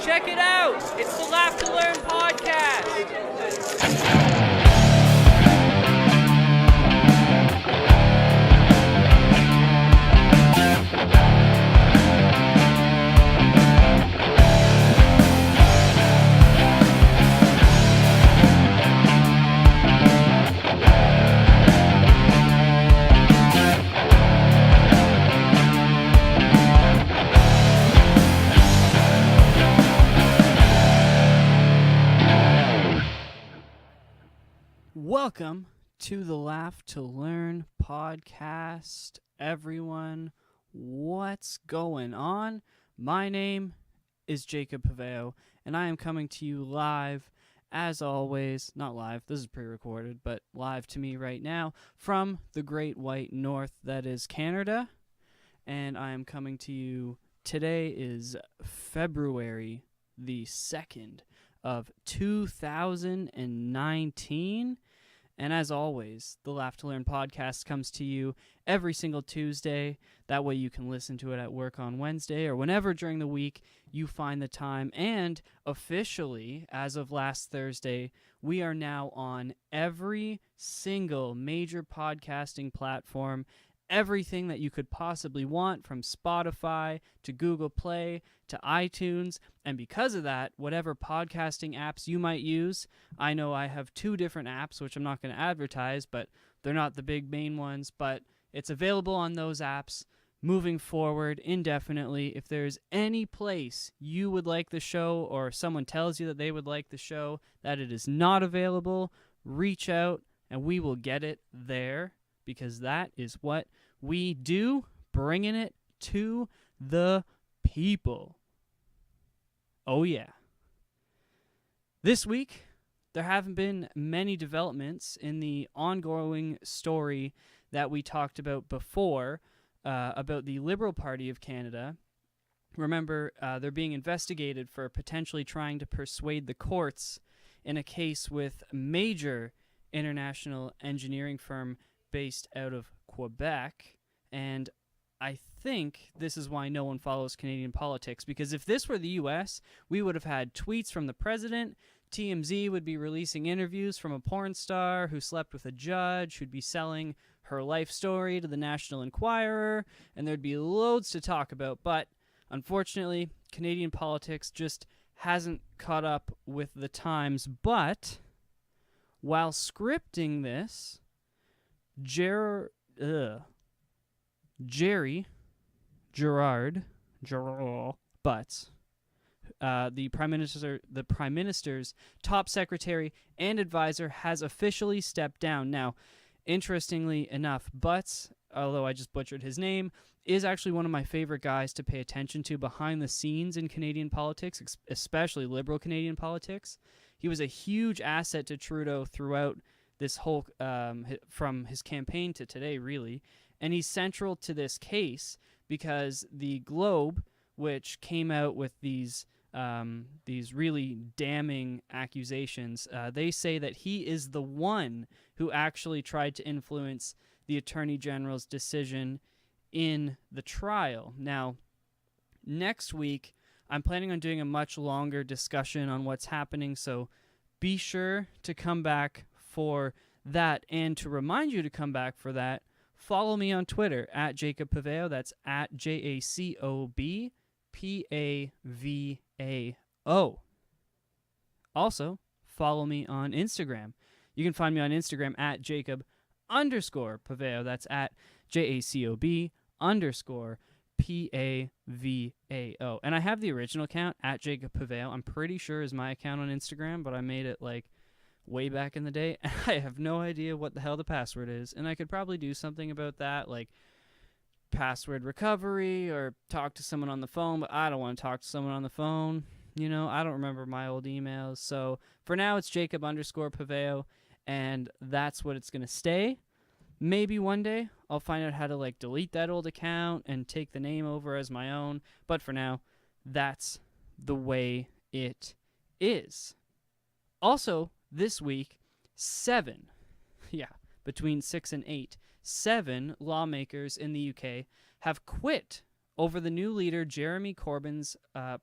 Check it out. It's the Laugh to Learn podcast. Welcome to the Laugh to Learn podcast, everyone. What's going on? My name is Jacob Paveo, and I am coming to you live, as always, not live, this is pre-recorded, but live to me right now from the Great White North, that is Canada, and I am coming to you, today is February the 2nd of 2019. And as always, the Laugh to Learn podcast comes to you every single Tuesday. That way you can listen to it at work on Wednesday or whenever during the week you find the time. And officially, as of last Thursday, we are now on every single major podcasting platform. Everything that you could possibly want, from Spotify to Google Play to iTunes. And because of that, whatever podcasting apps you might use, I know I have 2 different apps, which I'm not going to advertise, but they're not the big main ones, but it's available on those apps moving forward indefinitely. If there's any place you would like the show, or someone tells you that they would like the show, that it is not available, reach out and we will get it there. Because that is what we do, bringing it to the people. Oh yeah. This week, there haven't been many developments in the ongoing story that we talked about before, about the Liberal Party of Canada. Remember, they're being investigated for potentially trying to persuade the courts in a case with a major international engineering firm based out of Quebec, and I think this is why no one follows Canadian politics, because if this were the U.S., we would have had tweets from the president, TMZ would be releasing interviews from a porn star who slept with a judge, who'd be selling her life story to the National Enquirer, and there'd be loads to talk about, but unfortunately, Canadian politics just hasn't caught up with the times. But while scripting this, Gerard Butts, the Prime Minister's top secretary and advisor, has officially stepped down. Now, interestingly enough, Butts, although I just butchered his name, is actually one of my favorite guys to pay attention to behind the scenes in Canadian politics, especially Liberal Canadian politics. He was a huge asset to Trudeau throughout this whole, from his campaign to today, really. And he's central to this case because the Globe, which came out with these really damning accusations, they say that he is the one who actually tried to influence the Attorney General's decision in the trial. Now, next week, I'm planning on doing a much longer discussion on what's happening, so be sure to come back for that. And to remind you to come back for that, follow me on Twitter at Jacob Paveo. That's at JACOBPAVAO. Also, follow me on Instagram. You can find me on Instagram at Jacob_Paveo. That's at JACOB_PAVAO. And I have the original account at Jacob Paveo. I'm pretty sure is my account on Instagram, but I made it like way back in the day. I have no idea what the hell the password is, and I could probably do something about that, like password recovery or talk to someone on the phone, but I don't want to talk to someone on the phone. You know, I don't remember my old emails. So for now, it's Jacob_Paveo, and that's what it's going to stay. Maybe one day I'll find out how to like delete that old account and take the name over as my own. But for now, that's the way it is. Also, this week, between 6 and 8, 7 lawmakers in the UK have quit over the new leader Jeremy Corbyn's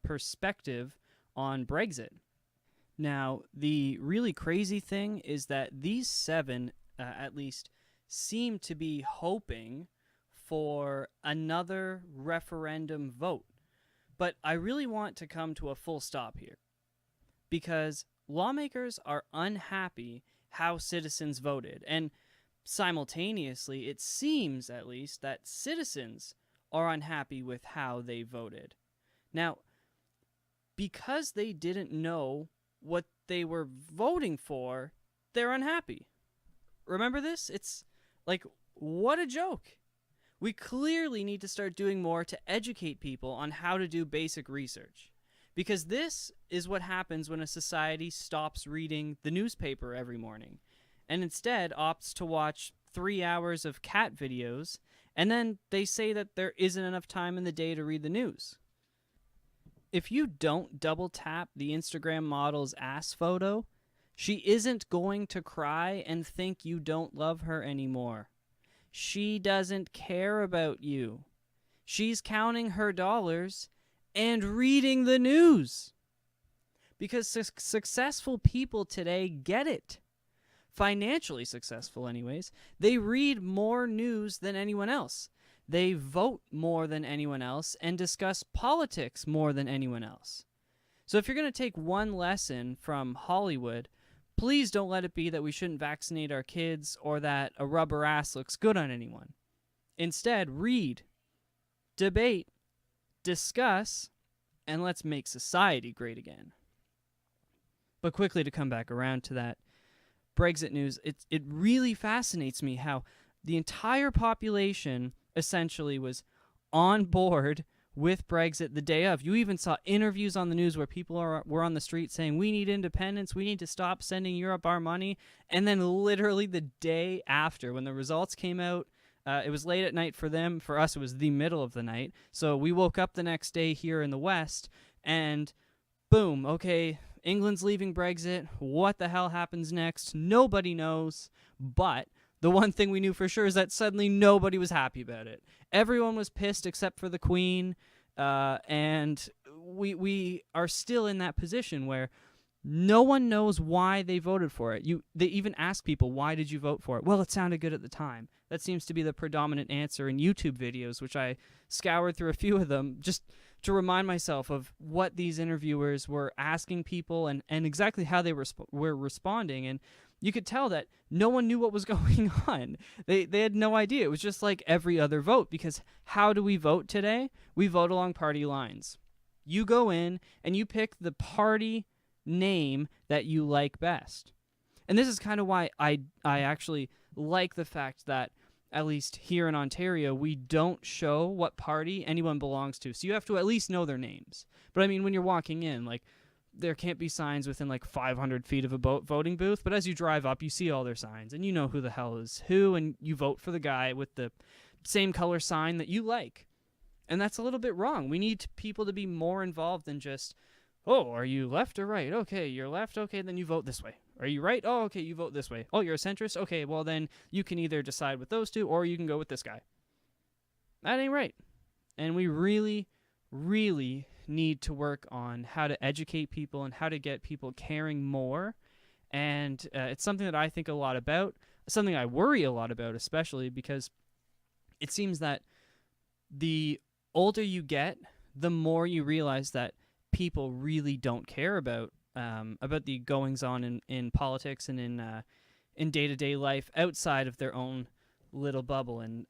perspective on Brexit. Now, the really crazy thing is that these 7, at least, seem to be hoping for another referendum vote. But I really want to come to a full stop here, because lawmakers are unhappy how citizens voted, and simultaneously, it seems at least that citizens are unhappy with how they voted. Now, because they didn't know what they were voting for, they're unhappy. Remember this? It's like, what a joke. We clearly need to start doing more to educate people on how to do basic research. Because this is what happens when a society stops reading the newspaper every morning and instead opts to watch 3 hours of cat videos, and then they say that there isn't enough time in the day to read the news. If you don't double tap the Instagram model's ass photo, she isn't going to cry and think you don't love her anymore. She doesn't care about you. She's counting her dollars and reading the news. Because successful people today get it. Financially successful, anyways. They read more news than anyone else. They vote more than anyone else and discuss politics more than anyone else. So if you're going to take one lesson from Hollywood, please don't let it be that we shouldn't vaccinate our kids or that a rubber ass looks good on anyone. Instead, read, debate, discuss, and let's make society great again. But quickly to come back around to that Brexit news, it really fascinates me how the entire population essentially was on board with Brexit the day of. You even saw interviews on the news where people were on the street saying, we need independence, we need to stop sending Europe our money. And then literally the day after, when the results came out, it was late at night for them. For us, it was the middle of the night. So we woke up the next day here in the West, and boom, okay, England's leaving Brexit. What the hell happens next? Nobody knows. But the one thing we knew for sure is that suddenly nobody was happy about it. Everyone was pissed except for the Queen, and we are still in that position where no one knows why they voted for it. They even ask people, why did you vote for it? Well, it sounded good at the time. That seems to be the predominant answer in YouTube videos, which I scoured through a few of them just to remind myself of what these interviewers were asking people and exactly how they were responding. And you could tell that no one knew what was going on. They had no idea. It was just like every other vote, because how do we vote today? We vote along party lines. You go in and you pick the party name that you like best. And this is kind of why I actually like the fact that, at least here in Ontario, we don't show what party anyone belongs to. So you have to at least know their names. But I mean, when you're walking in, like, there can't be signs within like 500 feet of a voting booth, but as you drive up, you see all their signs, and you know who the hell is who, and you vote for the guy with the same color sign that you like. And that's a little bit wrong. We need people to be more involved than just, oh, are you left or right? Okay, you're left. Okay, then you vote this way. Are you right? Oh, okay, you vote this way. Oh, you're a centrist? Okay, well then you can either decide with those two or you can go with this guy. That ain't right. And we really, really need to work on how to educate people and how to get people caring more. And it's something that I think a lot about, something I worry a lot about, especially because it seems that the older you get, the more you realize that people really don't care about the goings-on in politics and in day-to-day life outside of their own little bubble. And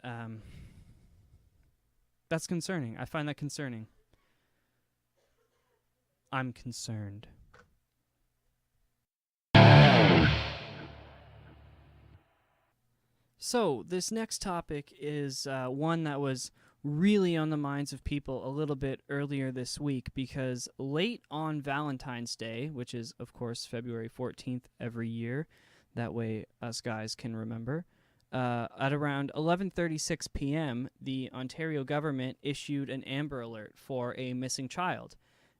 that's concerning. I find that concerning. I'm concerned. So, this next topic is one that was really on the minds of people a little bit earlier this week, because late on Valentine's Day, which is, of course, February 14th every year, that way us guys can remember, at around 11:36 p.m., the Ontario government issued an Amber Alert for a missing child.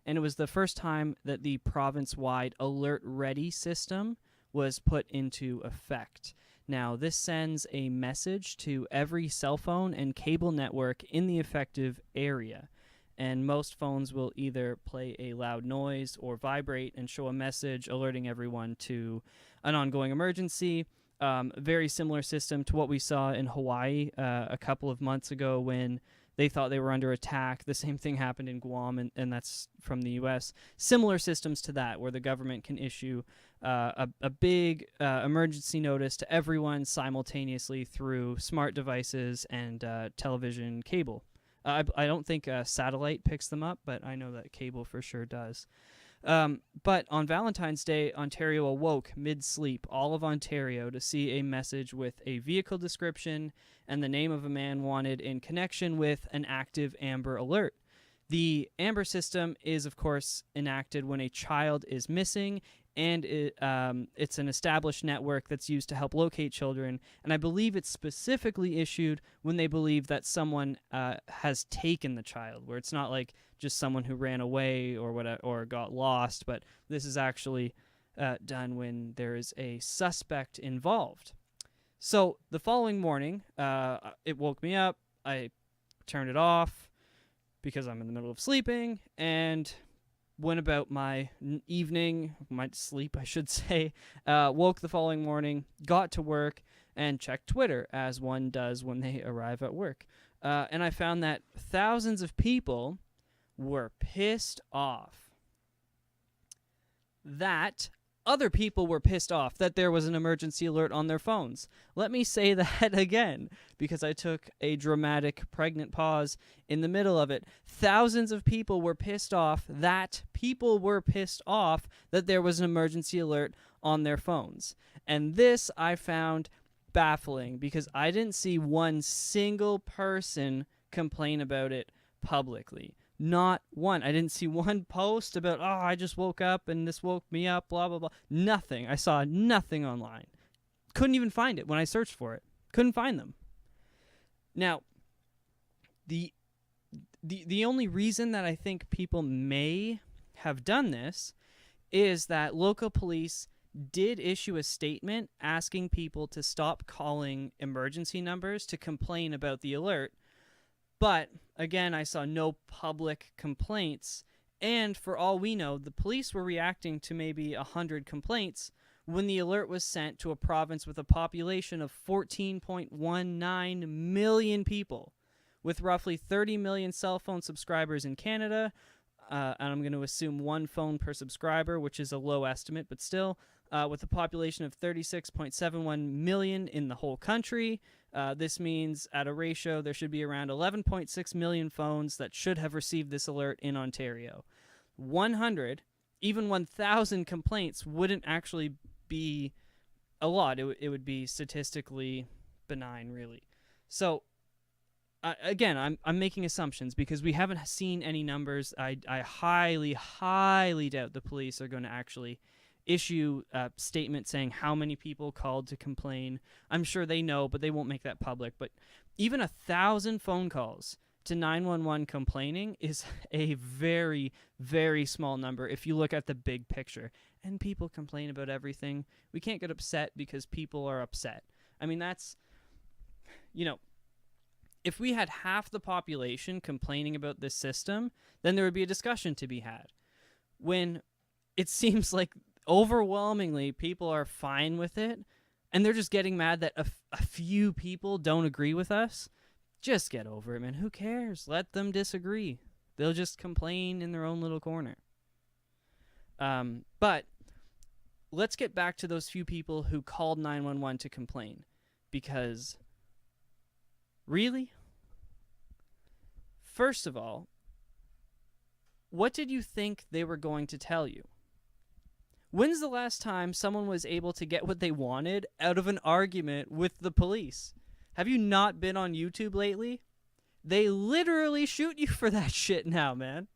And it was the first time that the province-wide Alert Ready system was put into effect. Now, this sends a message to every cell phone and cable network in the affected area. and most phones will either play a loud noise or vibrate and show a message alerting everyone to an ongoing emergency. Very similar system to what we saw in Hawaii a couple of months ago when they thought they were under attack. The same thing happened in Guam, and that's from the U.S. Similar systems to that, where the government can issue a big emergency notice to everyone simultaneously through smart devices and television cable. I don't think satellite picks them up, but I know that cable for sure does. But on Valentine's Day, Ontario awoke mid-sleep, all of Ontario, to see a message with a vehicle description and the name of a man wanted in connection with an active Amber Alert. The Amber system is, of course, enacted when a child is missing, and it's an established network that's used to help locate children, and I believe it's specifically issued when they believe that someone has taken the child, where it's not like just someone who ran away or whatever, or got lost, but this is actually done when there is a suspect involved. So the following morning, it woke me up. I turned it off because I'm in the middle of sleeping, and went about my evening, my sleep, I should say, woke the following morning, got to work, and checked Twitter, as one does when they arrive at work. And I found that thousands of people were pissed off that other people were pissed off that there was an emergency alert on their phones. Let me say that again, because I took a dramatic pregnant pause in the middle of it. Thousands of people were pissed off that there was an emergency alert on their phones. And this I found baffling, because I didn't see one single person complain about it publicly. Not one. I didn't see one post about, I just woke up and this woke me up, blah, blah, blah. Nothing. I saw nothing online. Couldn't even find it when I searched for it. Couldn't find them. Now, the only reason that I think people may have done this is that local police did issue a statement asking people to stop calling emergency numbers to complain about the alert. But, again, I saw no public complaints, and for all we know, the police were reacting to maybe 100 complaints when the alert was sent to a province with a population of 14.19 million people, with roughly 30 million cell phone subscribers in Canada, and I'm going to assume one phone per subscriber, which is a low estimate, but still, with a population of 36.71 million in the whole country. This means at a ratio there should be around 11.6 million phones that should have received this alert in Ontario. 100, even 1,000 complaints wouldn't actually be a lot. It would be statistically benign, really. So, again, I'm making assumptions because we haven't seen any numbers. I highly, highly doubt the police are going to actually issue a statement saying how many people called to complain. I'm sure they know, but they won't make that public. But even 1,000 phone calls to 911 complaining is a very, very small number if you look at the big picture. And people complain about everything. We can't get upset because people are upset. I mean, that's, if we had half the population complaining about this system, then there would be a discussion to be had. When it seems like overwhelmingly people are fine with it, and they're just getting mad that a few people don't agree with us, just get over it, man. Who cares? Let them disagree. They'll just complain in their own little corner. But let's get back to those few people who called 911 to complain, because really? First of all, what did you think they were going to tell you? When's the last time someone was able to get what they wanted out of an argument with the police? Have you not been on YouTube lately? They literally shoot you for that shit now, man.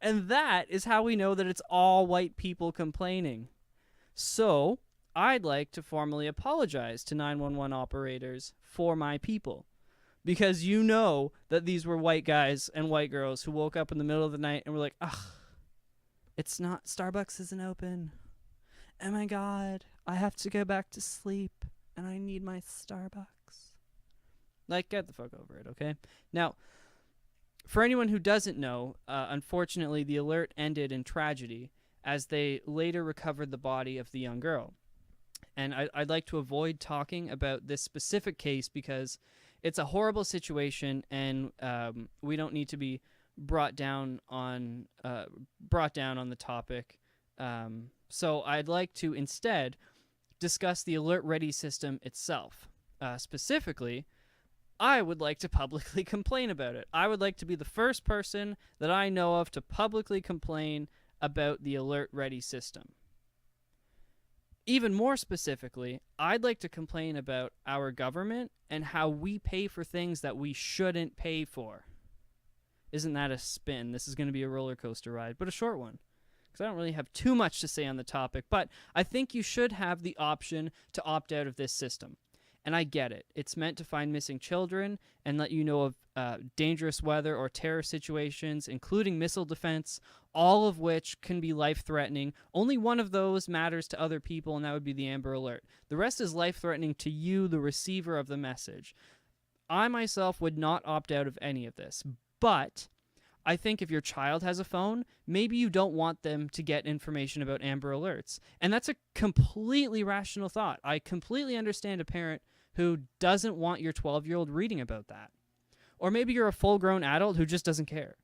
And that is how we know that it's all white people complaining. So, I'd like to formally apologize to 911 operators for my people. Because you know that these were white guys and white girls who woke up in the middle of the night and were like, it's not, Starbucks isn't open. Oh my God, I have to go back to sleep and I need my Starbucks. Like, get the fuck over it, okay? Now, For anyone who doesn't know, unfortunately, the alert ended in tragedy as they later recovered the body of the young girl. And I'd like to avoid talking about this specific case because it's a horrible situation, and we don't need to be brought down on the topic. So I'd like to instead discuss the Alert Ready system itself. Specifically, I would like to publicly complain about it. I would like to be the first person that I know of to publicly complain about the Alert Ready system. Even more specifically, I'd like to complain about our government and how we pay for things that we shouldn't pay for. Isn't that a spin? This is going to be a roller coaster ride, but a short one, because I don't really have too much to say on the topic, but I think you should have the option to opt out of this system. And I get it. It's meant to find missing children and let you know of dangerous weather or terror situations, including missile defense, all of which can be life-threatening. Only one of those matters to other people, and that would be the Amber Alert. The rest is life-threatening to you, the receiver of the message. I myself would not opt out of any of this, but I think if your child has a phone, maybe you don't want them to get information about Amber Alerts. And that's a completely rational thought. I completely understand a parent who doesn't want your 12-year-old reading about that. Or maybe you're a full-grown adult who just doesn't care.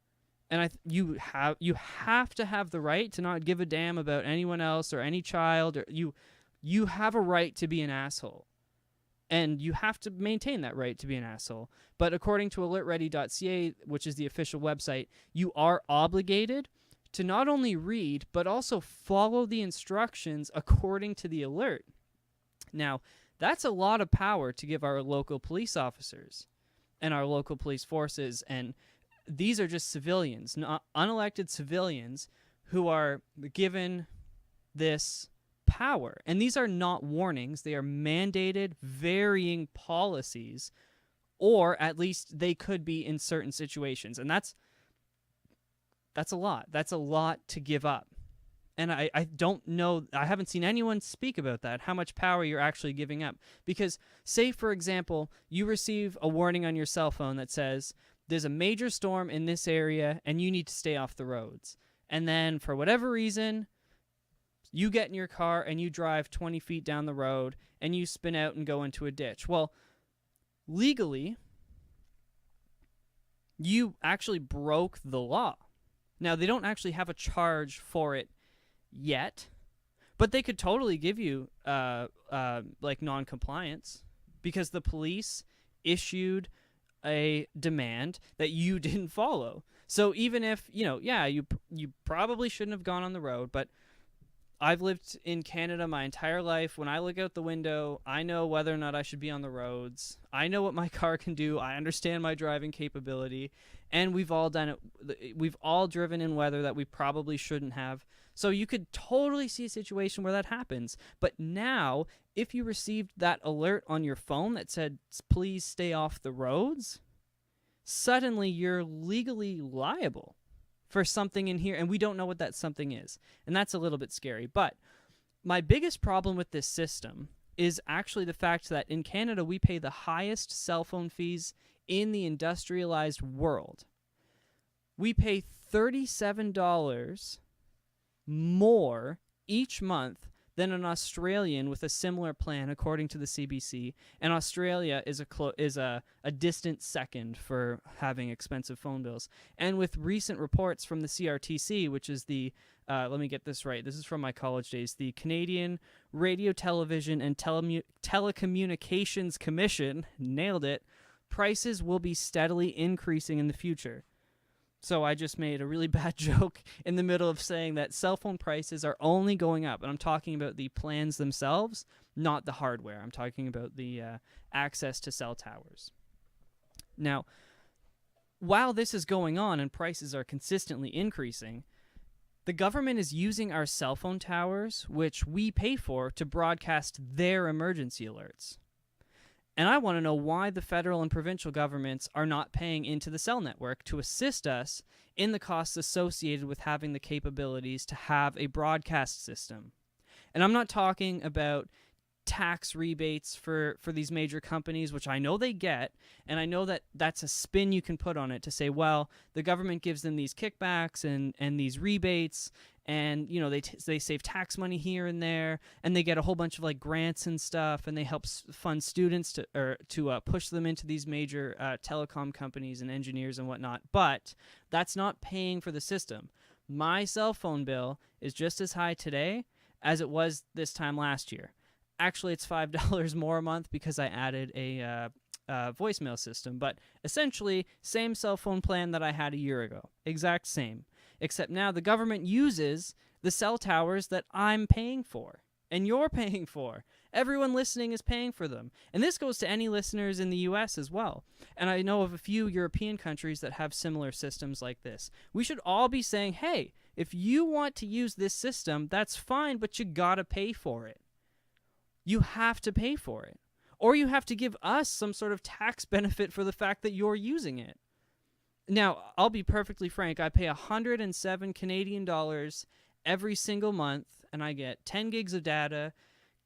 And you have to have the right to not give a damn about anyone else or any child. Or you have a right to be an asshole. And you have to maintain that right to be an asshole. But according to alertready.ca, which is the official website, you are obligated to not only read, but also follow the instructions according to the alert. Now, that's a lot of power to give our local police officers and our local police forces. And these are just civilians, not unelected civilians, who are given this power. And these are not warnings. They are mandated, varying policies, or at least they could be in certain situations. And that's a lot. That's a lot to give up. And I don't know, I haven't seen anyone speak about that, how much power you're actually giving up. Because say, for example, you receive a warning on your cell phone that says, there's a major storm in this area and you need to stay off the roads. And then for whatever reason, you get in your car and you drive 20 feet down the road and you spin out and go into a ditch. Well, legally, you actually broke the law. Now, they don't actually have a charge for it yet, but they could totally give you like non-compliance because the police issued a demand that you didn't follow. So even if, you probably shouldn't have gone on the road, but I've lived in Canada my entire life. When I look out the window, I know whether or not I should be on the roads. I know what my car can do. I understand my driving capability. And we've all done it. We've all driven in weather that we probably shouldn't have. So you could totally see a situation where that happens. But now, if you received that alert on your phone that said, please stay off the roads, suddenly you're legally liable for something in here, and we don't know what that something is. And that's a little bit scary. But my biggest problem with this system is actually the fact that in Canada, we pay the highest cell phone fees in the industrialized world. We pay $37 more each month than an Australian with a similar plan, according to the CBC. And Australia is a distant second for having expensive phone bills. And with recent reports from the CRTC, which is the, let me get this right, this is from my college days, the Canadian Radio, Television, and Telecommunications Commission, nailed it, prices will be steadily increasing in the future. So I just made a really bad joke in the middle of saying that cell phone prices are only going up. And I'm talking about the plans themselves, not the hardware. I'm talking about the access to cell towers. Now, while this is going on and prices are consistently increasing, the government is using our cell phone towers, which we pay for, to broadcast their emergency alerts. And I want to know why the federal and provincial governments are not paying into the cell network to assist us in the costs associated with having the capabilities to have a broadcast system. And I'm not talking about tax rebates for these major companies, which I know they get, and I know that that's a spin you can put on it to say, well, the government gives them these kickbacks and these rebates, and they save tax money here and there, and they get a whole bunch of like grants and stuff, and they help fund students to push them into these major telecom companies and engineers and whatnot. But that's not paying for the system. My cell phone bill is just as high today as it was this time last year. Actually, it's $5 more a month because I added a voicemail system. But essentially, same cell phone plan that I had a year ago. Exact same. Except now the government uses the cell towers that I'm paying for and you're paying for. Everyone listening is paying for them. And this goes to any listeners in the U.S. as well. And I know of a few European countries that have similar systems like this. We should all be saying, hey, if you want to use this system, that's fine, but you gotta pay for it. You have to pay for it. Or you have to give us some sort of tax benefit for the fact that you're using it. Now, I'll be perfectly frank. I pay 107 Canadian dollars every single month, and I get 10 gigs of data,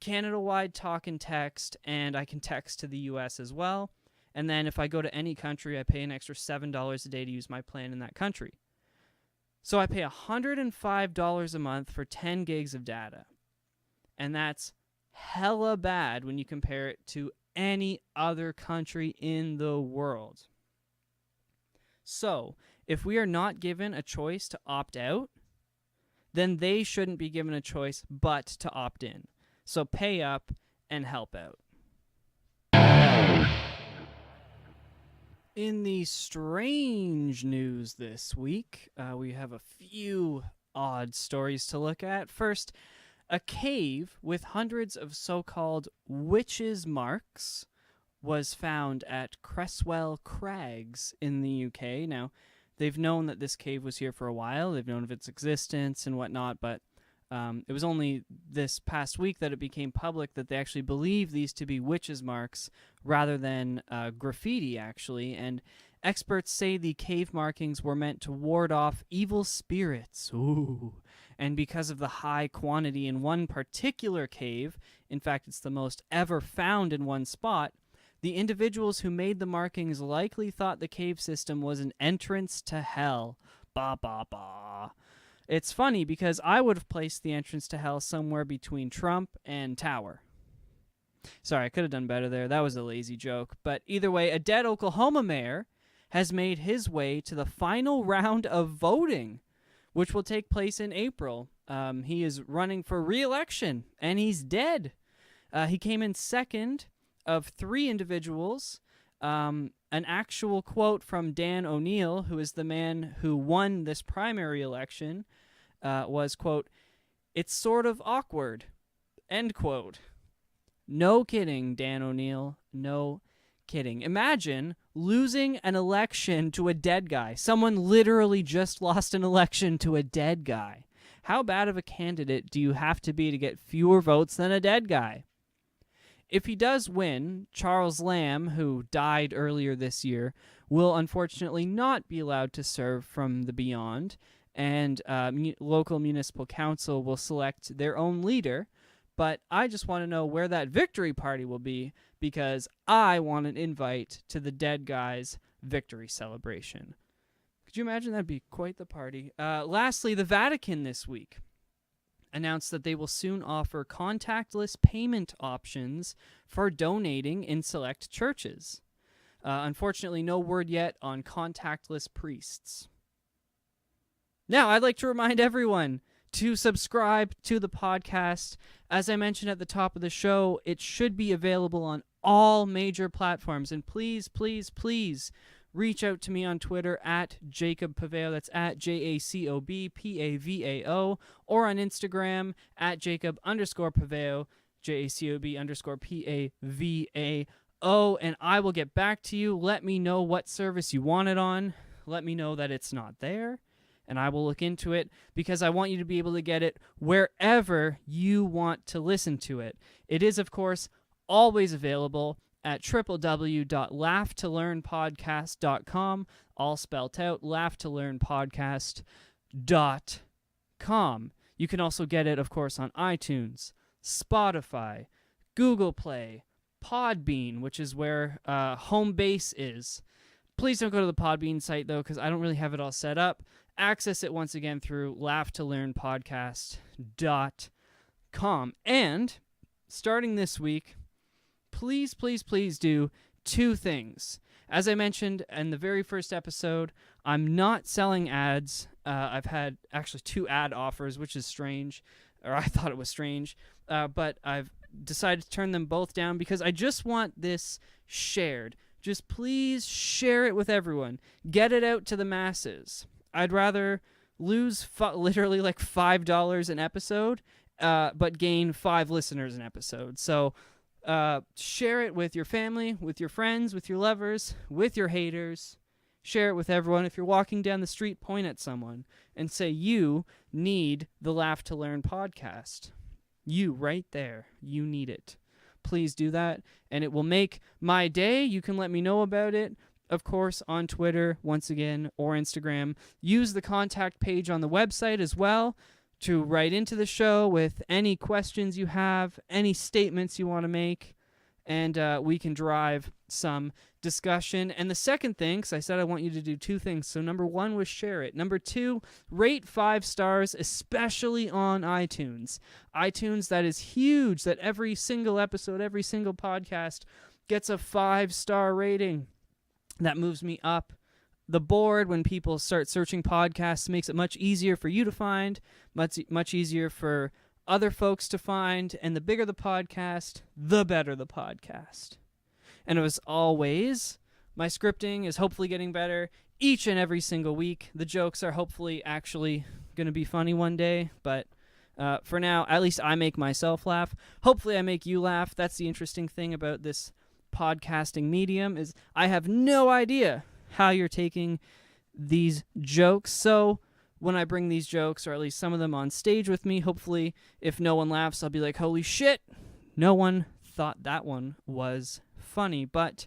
Canada-wide talk and text, and I can text to the U.S. as well. And then if I go to any country, I pay an extra $7 a day to use my plan in that country. So I pay $105 a month for 10 gigs of data. And that's hella bad when you compare it to any other country in the world. So, if we are not given a choice to opt out, then they shouldn't be given a choice but to opt in. So pay up and help out. In the strange news this week, we have a few odd stories to look at. First, a cave with hundreds of so-called witches' marks was found at Cresswell Crags in the UK. Now, they've known that this cave was here for a while. They've known of its existence and whatnot, but it was only this past week that it became public that they actually believe these to be witches' marks rather than graffiti, actually. And experts say the cave markings were meant to ward off evil spirits. Ooh. And because of the high quantity in one particular cave, in fact, it's the most ever found in one spot, the individuals who made the markings likely thought the cave system was an entrance to hell. Ba ba ba. It's funny because I would have placed the entrance to hell somewhere between Trump and Tower. Sorry, I could have done better there. That was a lazy joke. But either way, a dead Oklahoma mayor has made his way to the final round of voting, which will take place in April. He is running for re-election, and he's dead. He came in second of three individuals. An actual quote from Dan O'Neill, who is the man who won this primary election, was, quote, "It's sort of awkward," end quote. No kidding, Dan O'Neill. No kidding. Imagine losing an election to a dead guy. Someone literally just lost an election to a dead guy. How bad of a candidate do you have to be to get fewer votes than a dead guy? If he does win, Charles Lamb, who died earlier this year, will unfortunately not be allowed to serve from the beyond, and local municipal council will select their own leader. But I just want to know where that victory party will be, because I want an invite to the dead guy's victory celebration. Could you imagine? That'd be quite the party. Lastly, the Vatican this week announced that they will soon offer contactless payment options for donating in select churches. Unfortunately, no word yet on contactless priests. Now, I'd like to remind everyone to subscribe to the podcast. As I mentioned at the top of the show, it should be available on all major platforms. And please, please, please reach out to me on Twitter at Jacob Paveo. That's at JACOBPAVAO. Or on Instagram at Jacob_Paveo, JACOB_PAVAO. And I will get back to you. Let me know what service you want it on. Let me know that it's not there, and I will look into it, because I want you to be able to get it wherever you want to listen to it. It is, of course, always available at www.laughtolearnpodcast.com, all spelt out, laughtolearnpodcast.com. You can also get it, of course, on iTunes, Spotify, Google Play, Podbean, which is where home base is. Please don't go to the Podbean site, though, because I don't really have it all set up. Access it once again through laughtolearnpodcast.com. And starting this week, please, please, please do two things. As I mentioned in the very first episode, I'm not selling ads. I've had actually 2 ad offers, which is strange, or I thought it was strange, but I've decided to turn them both down because I just want this shared. Just please share it with everyone. Get it out to the masses. I'd rather lose literally like $5 an episode, but gain 5 listeners an episode. So share it with your family, with your friends, with your lovers, with your haters. Share it with everyone. If you're walking down the street, point at someone and say, you need the Laugh to Learn podcast. You right there. You need it. Please do that, and it will make my day. You can let me know about it, of course, on Twitter, once again, or Instagram. Use the contact page on the website as well to write into the show with any questions you have, any statements you want to make, and we can drive some discussion. And the second thing, because I said I want you to do 2 things. So number 1 was share it. Number 2, rate 5 stars, especially on iTunes. iTunes, that is huge, that every single episode, every single podcast gets a 5-star rating. That moves me up the board when people start searching podcasts. Makes it much easier for you to find, much easier for other folks to find, and the bigger the podcast, the better the podcast. And as always, my scripting is hopefully getting better each and every single week. The jokes are hopefully actually going to be funny one day, but for now, at least I make myself laugh. Hopefully I make you laugh. That's the interesting thing about this podcasting medium, is I have no idea how you're taking these jokes. So when I bring these jokes, or at least some of them, on stage with me, hopefully if no one laughs, I'll be like, holy shit, no one thought that one was funny. But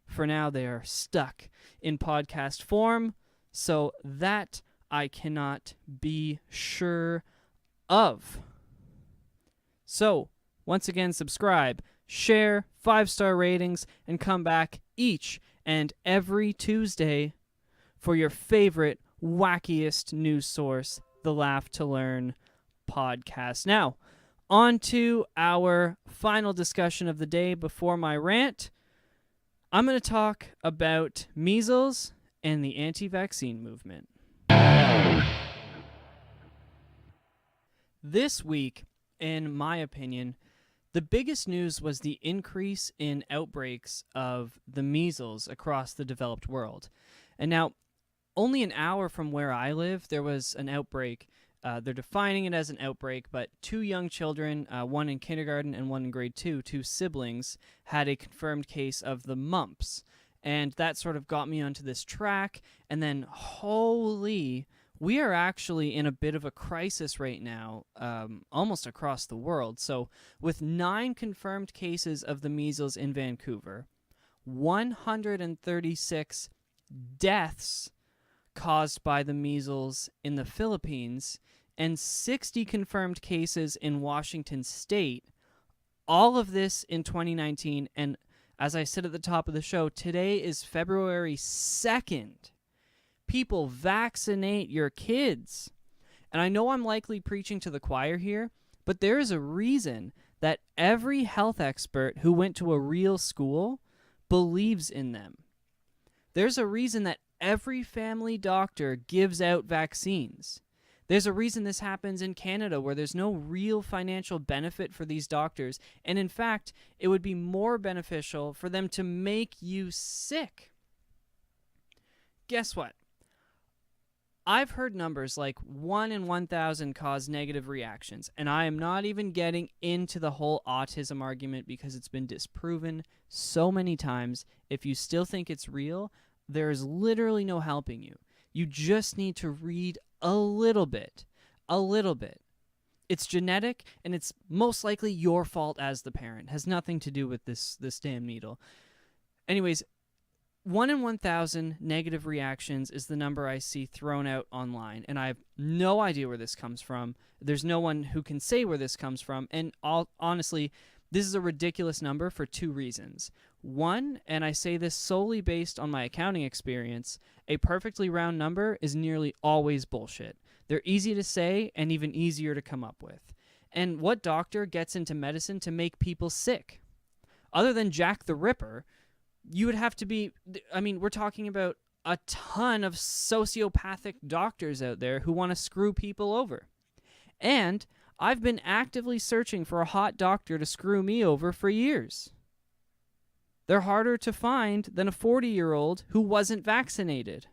for now, they are stuck in podcast form, so that I cannot be sure of. So once again, subscribe, share, 5-star ratings, and come back each and every Tuesday for your favorite, wackiest news source, the Laugh to Learn podcast. Now, on to our final discussion of the day before my rant. I'm going to talk about measles and the anti-vaccine movement. This week, in my opinion, the biggest news was the increase in outbreaks of the measles across the developed world. And now, only an hour from where I live, there was an outbreak. They're defining it as an outbreak, but 2 young children, one in kindergarten and one in grade 2, 2 siblings, had a confirmed case of the mumps. And that sort of got me onto this track. And then, holy, we are actually in a bit of a crisis right now, almost across the world. So with 9 confirmed cases of the measles in Vancouver, 136 deaths caused by the measles in the Philippines, and 60 confirmed cases in Washington State, all of this in 2019. And as I said at the top of the show, today is February 2nd. People, vaccinate your kids. And I know I'm likely preaching to the choir here, but there is a reason that every health expert who went to a real school believes in them. There's a reason that every family doctor gives out vaccines. There's a reason this happens in Canada, where there's no real financial benefit for these doctors. And in fact, it would be more beneficial for them to make you sick. Guess what? I've heard numbers like 1 in 1,000 cause negative reactions, and I am not even getting into the whole autism argument because it's been disproven so many times. If you still think it's real, there is literally no helping you. You just need to read a little bit. A little bit. It's genetic, and it's most likely your fault as the parent. It has nothing to do with this damn needle. Anyways, 1 in 1,000 negative reactions is the number I see thrown out online, and I have no idea where this comes from. There's no one who can say where this comes from, and honestly, This is a ridiculous number for two reasons. One, and I say this solely based on my accounting experience, a perfectly round number is nearly always bullshit. They're easy to say and even easier to come up with. And what doctor gets into medicine to make people sick? Other than Jack the Ripper, you would have to be, I mean, we're talking about a ton of sociopathic doctors out there who want to screw people over. And I've been actively searching for a hot doctor to screw me over for years. They're harder to find than a 40-year-old who wasn't vaccinated.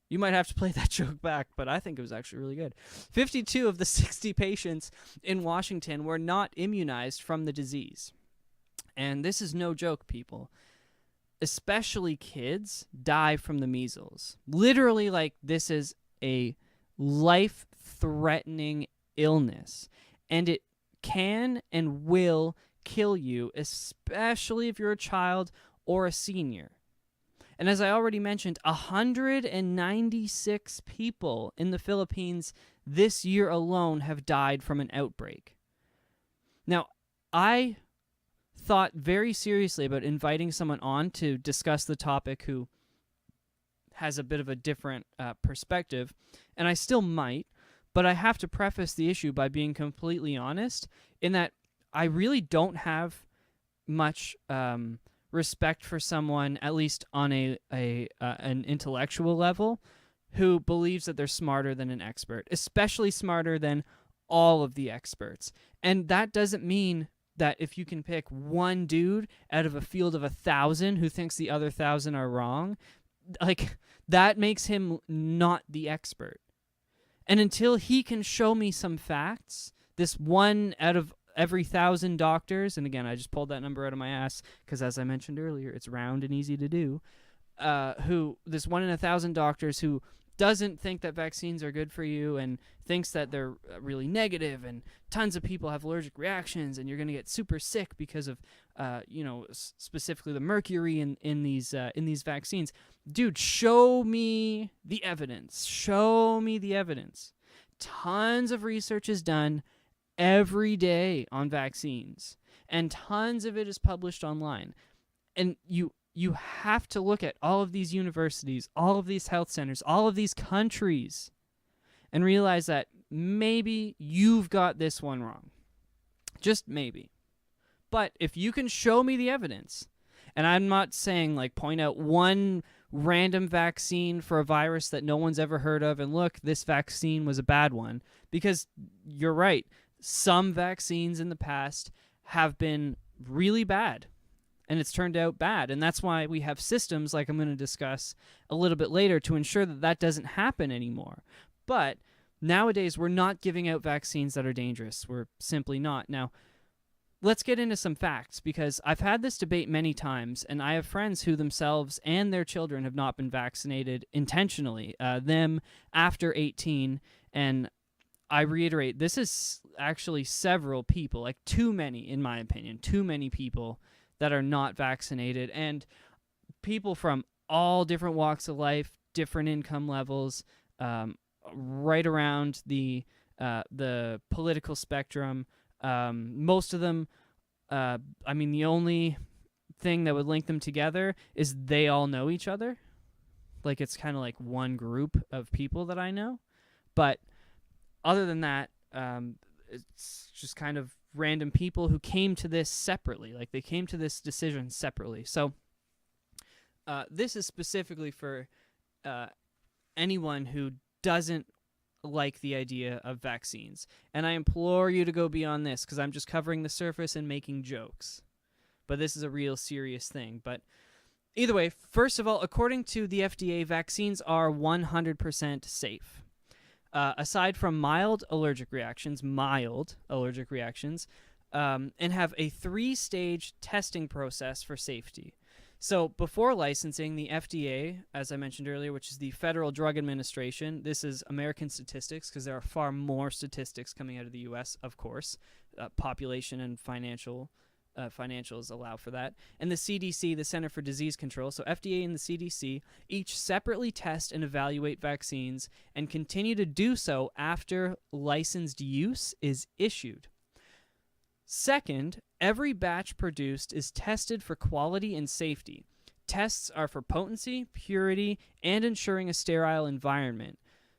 You might have to play that joke back, but I think it was actually really good. 52 of the 60 patients in Washington were not immunized from the disease. And this is no joke, people. Especially kids die from the measles. Literally, like, this is a life-threatening illness. And it can and will kill you, especially if you're a child or a senior. And as I already mentioned, 196 people in the Philippines this year alone have died from an outbreak. Now, I thought very seriously about inviting someone on to discuss the topic who has a bit of a different perspective, and I still might, but I have to preface the issue by being completely honest in that I really don't have much respect for someone, at least on an intellectual level, who believes that they're smarter than an expert, especially smarter than all of the experts. And that doesn't mean that if you can pick one dude out of a field of 1,000 who thinks the other 1,000 are wrong, like, that makes him not the expert. And until he can show me some facts, this one out of every 1,000 doctors, and again, I just pulled that number out of my ass because, as I mentioned earlier, it's round and easy to do, this 1 in 1,000 doctors who doesn't think that vaccines are good for you and thinks that they're really negative, and tons of people have allergic reactions and you're going to get super sick because of, specifically the mercury in these vaccines. Dude, show me the evidence. Show me the evidence. Tons of research is done every day on vaccines, and tons of it is published online. And you have to look at all of these universities, all of these health centers, all of these countries, and realize that maybe you've got this one wrong. Just maybe. But if you can show me the evidence, and I'm not saying, like, point out one random vaccine for a virus that no one's ever heard of, and look, this vaccine was a bad one, because you're right. Some vaccines in the past have been really bad, and it's turned out bad. And that's why we have systems, like I'm going to discuss a little bit later, to ensure that that doesn't happen anymore. But nowadays, we're not giving out vaccines that are dangerous. We're simply not. Now, let's get into some facts, because I've had this debate many times, and I have friends who themselves and their children have not been vaccinated intentionally, them after 18, and I reiterate, this is actually several people, like too many, in my opinion, too many people that are not vaccinated, and people from all different walks of life, different income levels, right around the political spectrum. Most of them, the only thing that would link them together is they all know each other. Like, it's kind of like one group of people that I know, but other than that, it's just kind of random people who came to this separately. Like, they came to this decision separately. So this is specifically for anyone who doesn't like the idea of vaccines. And I implore you to go beyond this, because I'm just covering the surface and making jokes. But this is a real serious thing. But either way, first of all, according to the FDA, vaccines are 100% safe. Aside from mild allergic reactions, and have a 3-stage testing process for safety. So before licensing, the FDA, as I mentioned earlier, which is the Federal Drug Administration, this is American statistics, because there are far more statistics coming out of the U.S., of course, population and financial financials allow for that. And the CDC, the Center for Disease Control, so FDA and the CDC, each separately test and evaluate vaccines and continue to do so after licensed use is issued. Second, every batch produced is tested for quality and safety. Tests are for potency, purity, and ensuring a sterile environment.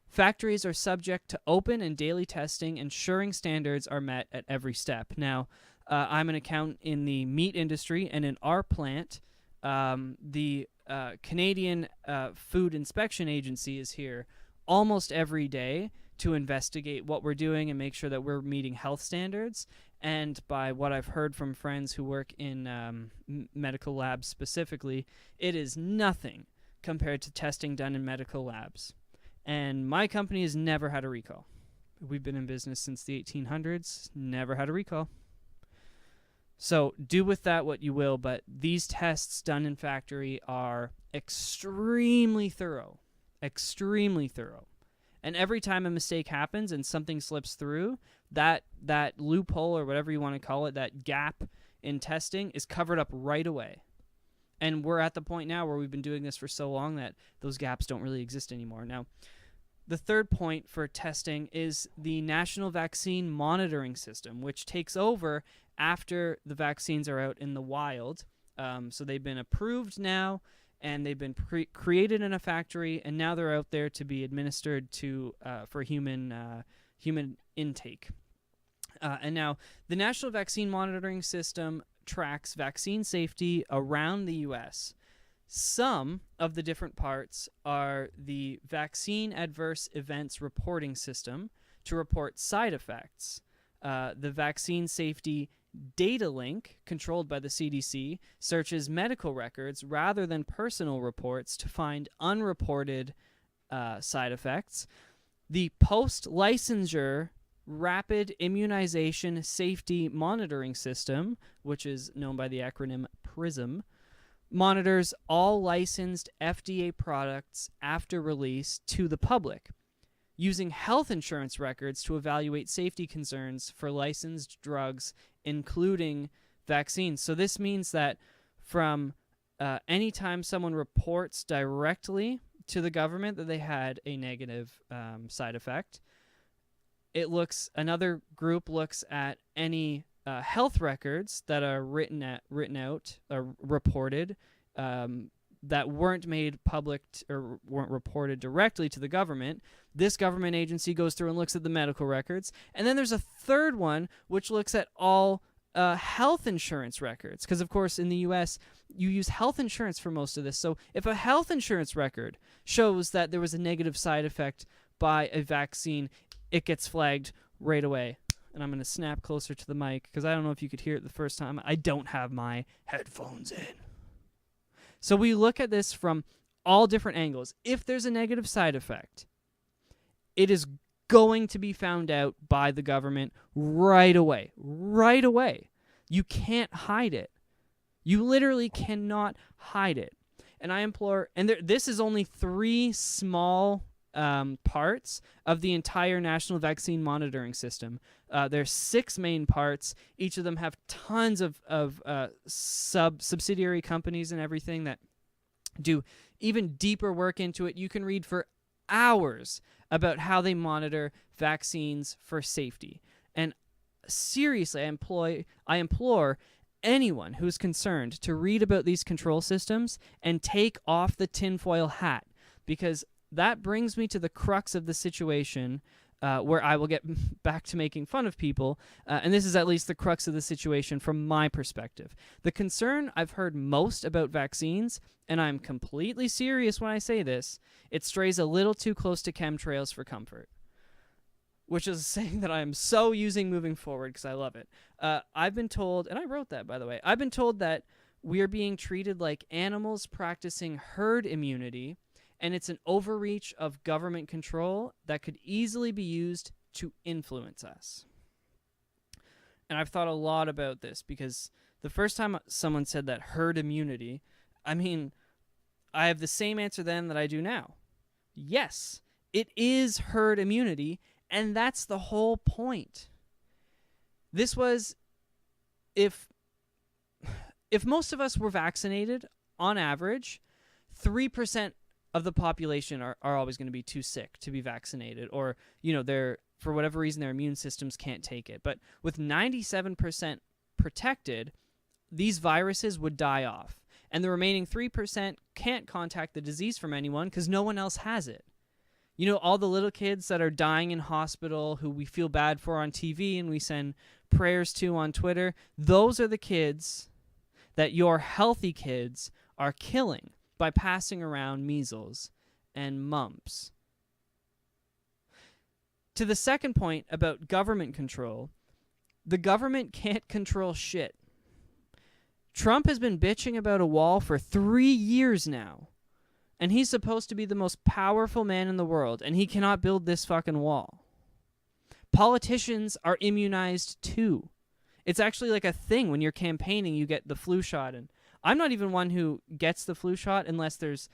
Factories are subject to open and daily testing, ensuring standards are met at every step. Now, I'm an accountant in the meat industry, and in our plant, the Canadian Food Inspection Agency is here almost every day to investigate what we're doing and make sure that we're meeting health standards. And by what I've heard from friends who work in medical labs specifically, it is nothing compared to testing done in medical labs. And my company has never had a recall. We've been in business since the 1800s, never had a recall. So do with that what you will, but these tests done in factory are extremely thorough. And every time a mistake happens and something slips through, that loophole or whatever you want to call it, that gap in testing is covered up right away. And we're at the point now where we've been doing this for so long that those gaps don't really exist anymore. Now, the third point for testing is the National Vaccine Monitoring System, which takes over after the vaccines are out in the wild. So they've been approved now, and they've been created in a factory, and now they're out there to be administered to for human intake. And now the National Vaccine Monitoring System tracks vaccine safety around the U.S. Some of the different parts are the Vaccine Adverse Events Reporting System to report side effects. The Vaccine Safety Data Link, controlled by the CDC, searches medical records rather than personal reports to find unreported side effects. The Post-Licensure Rapid Immunization Safety Monitoring System, which is known by the acronym PRISM, monitors all licensed FDA products after release to the public, using health insurance records to evaluate safety concerns for licensed drugs, including vaccines. So this means that from anytime someone reports directly to the government that they had a negative side effect, another group looks at any health records that are written out or reported that weren't made public or weren't reported directly to the government. This government agency goes through and looks at the medical records. And then there's a third one which looks at all health insurance records, because of course in the U.S. you use health insurance for most of this. So if a health insurance record shows that there was a negative side effect by a vaccine, it gets flagged right away. And I'm going to snap closer to the mic because I don't know if you could hear it the first time. I don't have my headphones in. So we look at this from all different angles. If there's a negative side effect, it is going to be found out by the government right away. Right away. You can't hide it. You literally cannot hide it. And I implore, and this is only 3 small parts of the entire National Vaccine Monitoring System. There's 6 main parts. Each of them have tons of subsidiary companies and everything that do even deeper work into it. You can read for hours about how they monitor vaccines for safety. And seriously, I implore anyone who's concerned to read about these control systems and take off the tinfoil hat, because that brings me to the crux of the situation, where I will get back to making fun of people, and this is at least the crux of the situation from my perspective. The concern I've heard most about vaccines, and I'm completely serious when I say this, it strays a little too close to chemtrails for comfort, which is a saying that I'm so using moving forward because I love it. I've been told, and I wrote that, by the way, I've been told that we are being treated like animals practicing herd immunity, and it's an overreach of government control that could easily be used to influence us. And I've thought a lot about this because the first time someone said that herd immunity, I mean, I have the same answer then that I do now. Yes, it is herd immunity, and that's the whole point. This was, if if most of us were vaccinated, on average, 3% of the population are always going to be too sick to be vaccinated, or, they're, for whatever reason, their immune systems can't take it. But with 97% protected, these viruses would die off. And the remaining 3% can't contact the disease from anyone because no one else has it. All the little kids that are dying in hospital who we feel bad for on TV and we send prayers to on Twitter, those are the kids that your healthy kids are killing by passing around measles and mumps. To the second point about government control, the government can't control shit. Trump has been bitching about a wall for 3 years now, and he's supposed to be the most powerful man in the world, and he cannot build this fucking wall. Politicians are immunized too. It's actually like a thing when you're campaigning, you get the flu shot, and I'm not even one who gets the flu shot unless there's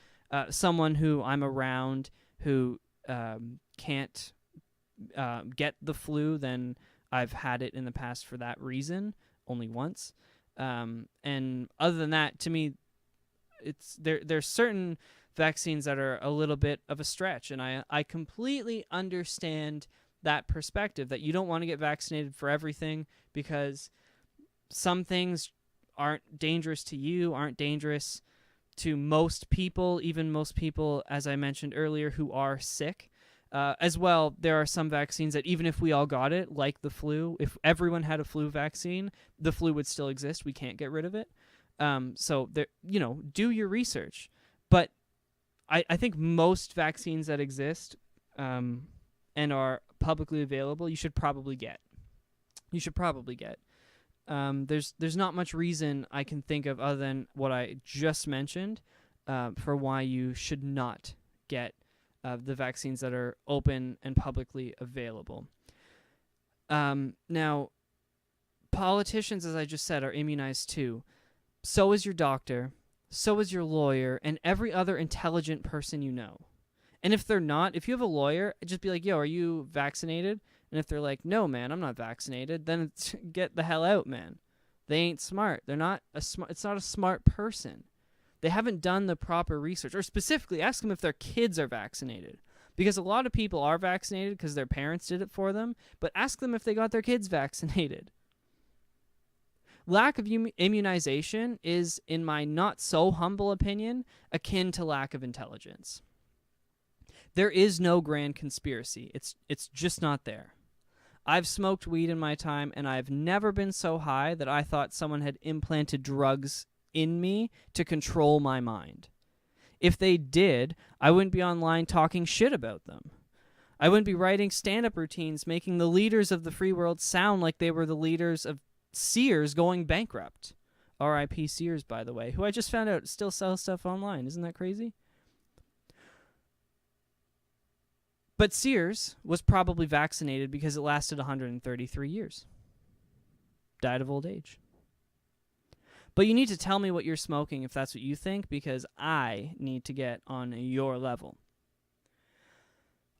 someone who I'm around who can't get the flu. Then I've had it in the past for that reason, only once. And other than that, to me, there's certain vaccines that are a little bit of a stretch, and I completely understand that perspective that you don't want to get vaccinated for everything because some things aren't dangerous to you, aren't dangerous to most people, even most people, as I mentioned earlier, who are sick. As well, there are some vaccines that even if we all got it, like the flu, if everyone had a flu vaccine, the flu would still exist. We can't get rid of it. So, there, do your research. But I think most vaccines that exist and are publicly available, you should probably get. There's not much reason I can think of other than what I just mentioned for why you should not get the vaccines that are open and publicly available. Now, politicians, as I just said, are immunized too. So is your doctor, so is your lawyer, and every other intelligent person you know. And if they're not, if you have a lawyer, just be like, yo, are you vaccinated? And if they're like, no, man, I'm not vaccinated, then get the hell out, man. They ain't smart. They're not it's not a smart person. They haven't done the proper research. Or specifically, ask them if their kids are vaccinated. Because a lot of people are vaccinated because their parents did it for them, but ask them if they got their kids vaccinated. Lack of immunization is, in my not so humble opinion, akin to lack of intelligence. There is no grand conspiracy. It's just not there. I've smoked weed in my time, and I've never been so high that I thought someone had implanted drugs in me to control my mind. If they did, I wouldn't be online talking shit about them. I wouldn't be writing stand-up routines making the leaders of the free world sound like they were the leaders of Sears going bankrupt. R.I.P. Sears, by the way, who I just found out still sells stuff online. Isn't that crazy? But Sears was probably vaccinated because it lasted 133 years. Died of old age. But you need to tell me what you're smoking if that's what you think, because I need to get on your level.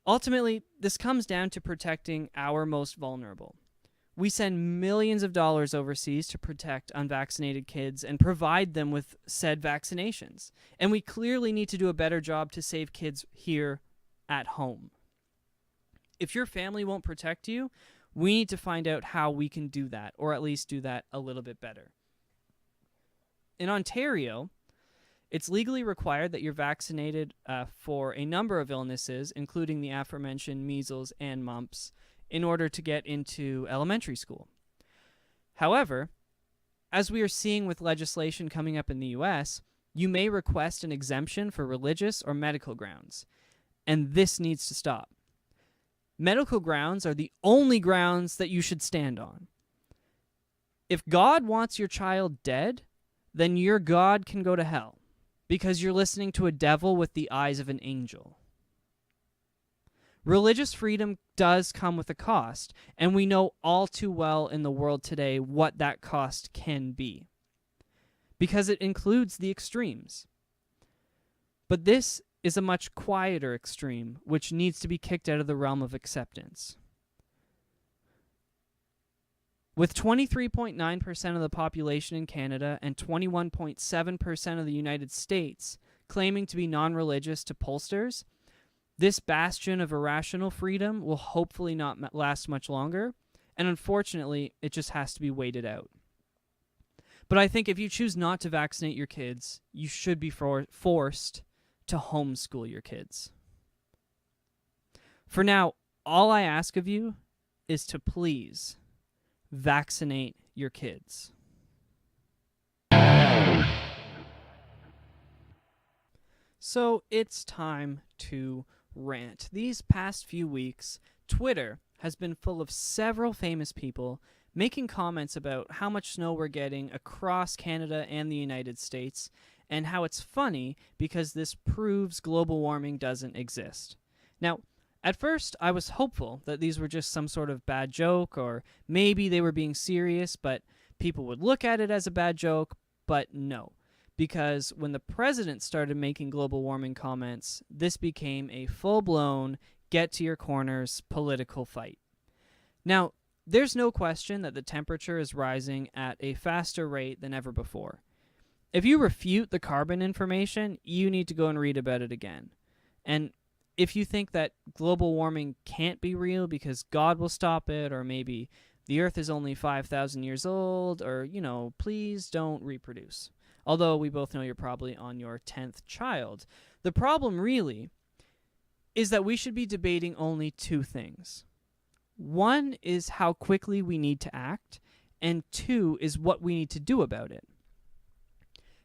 Ultimately, this comes down to protecting our most vulnerable. We send millions of dollars overseas to protect unvaccinated kids and provide them with said vaccinations. And we clearly need to do a better job to save kids here at home. If your family won't protect you, we need to find out how we can do that, or at least do that a little bit better. In Ontario, it's legally required that you're vaccinated for a number of illnesses, including the aforementioned measles and mumps, in order to get into elementary school. However, as we are seeing with legislation coming up in the U.S., you may request an exemption for religious or medical grounds, and this needs to stop. Medical grounds are the only grounds that you should stand on. If God wants your child dead, then your God can go to hell because you're listening to a devil with the eyes of an angel. Religious freedom does come with a cost, and we know all too well in the world today what that cost can be, because it includes the extremes. But this is a much quieter extreme, which needs to be kicked out of the realm of acceptance. With 23.9% of the population in Canada and 21.7% of the United States claiming to be non-religious to pollsters, this bastion of irrational freedom will hopefully not last much longer, and unfortunately, it just has to be waited out. But I think if you choose not to vaccinate your kids, you should be forced to homeschool your kids. For now, all I ask of you is to please vaccinate your kids. So it's time to rant. These past few weeks, Twitter has been full of several famous people making comments about how much snow we're getting across Canada and the United States, and how it's funny because this proves global warming doesn't exist. Now, at first, I was hopeful that these were just some sort of bad joke, or maybe they were being serious, but people would look at it as a bad joke, but no. Because when the president started making global warming comments, this became a full-blown, get-to-your-corners political fight. Now, there's no question that the temperature is rising at a faster rate than ever before. If you refute the carbon information, you need to go and read about it again. And if you think that global warming can't be real because God will stop it, or maybe the Earth is only 5,000 years old, or, please don't reproduce. Although we both know you're probably on your 10th child. The problem really is that we should be debating only two things. One is how quickly we need to act, and two is what we need to do about it.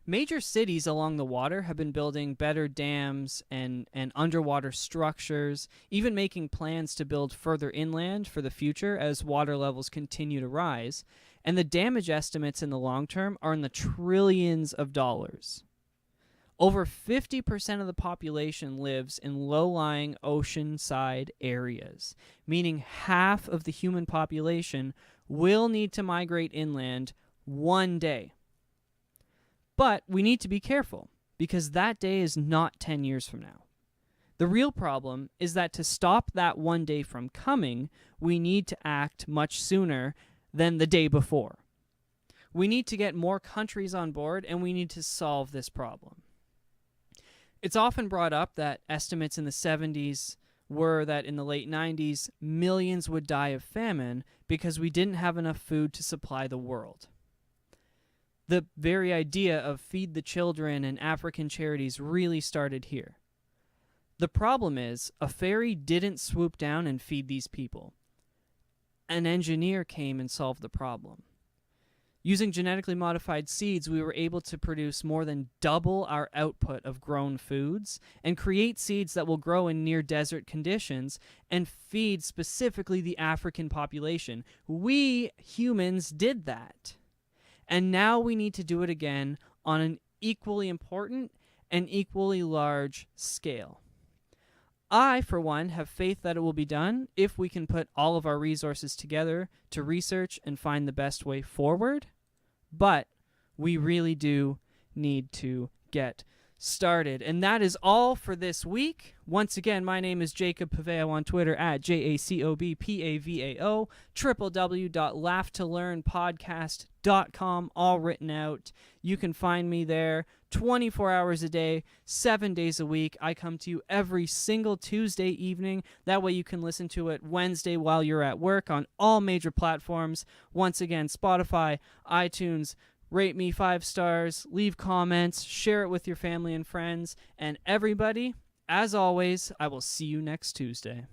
Major cities along the water have been building better dams and underwater structures, even making plans to build further inland for the future as water levels continue to rise, and the damage estimates in the long term are in the trillions of dollars. Over 50% of the population lives in low-lying oceanside areas, meaning half of the human population will need to migrate inland one day. But we need to be careful, because that day is not 10 years from now. The real problem is that to stop that one day from coming, we need to act much sooner than the day before. We need to get more countries on board, and we need to solve this problem. It's often brought up that estimates in the 70s were that in the late 90s, millions would die of famine because we didn't have enough food to supply the world. The very idea of feed the children and African charities really started here. The problem is, a fairy didn't swoop down and feed these people. An engineer came and solved the problem. Using genetically modified seeds, we were able to produce more than double our output of grown foods and create seeds that will grow in near desert conditions and feed specifically the African population. We humans did that. And now we need to do it again on an equally important and equally large scale. I, for one, have faith that it will be done if we can put all of our resources together to research and find the best way forward. But we really do need to get started. And that is all for this week. Once again, my name is Jacob Pavao on Twitter at JACOBPAVAO, www.laughtolearnpodcast.com, all written out. You can find me there 24 hours a day, 7 days a week. I come to you every single Tuesday evening. That way you can listen to it Wednesday while you're at work on all major platforms. Once again, Spotify, iTunes. Rate me 5 stars, leave comments, share it with your family and friends, and everybody, as always, I will see you next Tuesday.